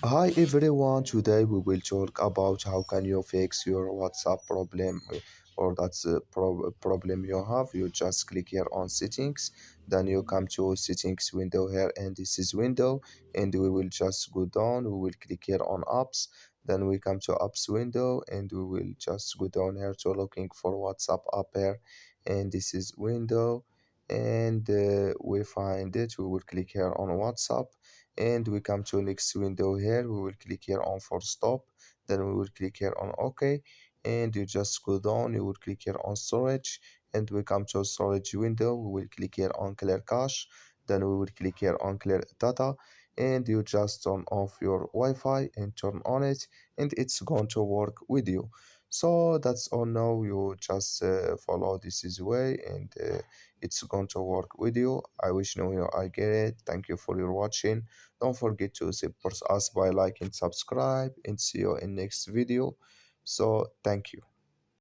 Hi everyone, today we will talk about how can you fix your WhatsApp problem or that's a problem you have. You just click here on settings, then you come to settings window here and this is window and we will just go down, we will click here on apps, then we come to apps window and we will just go down here to looking for WhatsApp app here and this is window and we find it, we will click here on WhatsApp and we come to next window here, we will click here on for stop, then we will click here on OK and you just go down, you will click here on storage and we come to storage window, we will click here on clear cache, then we will click here on clear data and you just turn off your Wi-Fi and turn on it and it's going to work with you. So that's all. Now you just follow this is way and it's going to work with you. I wish you I get it. Thank you for your watching. Don't forget to support us by liking, subscribe, and see you in next video. So thank you.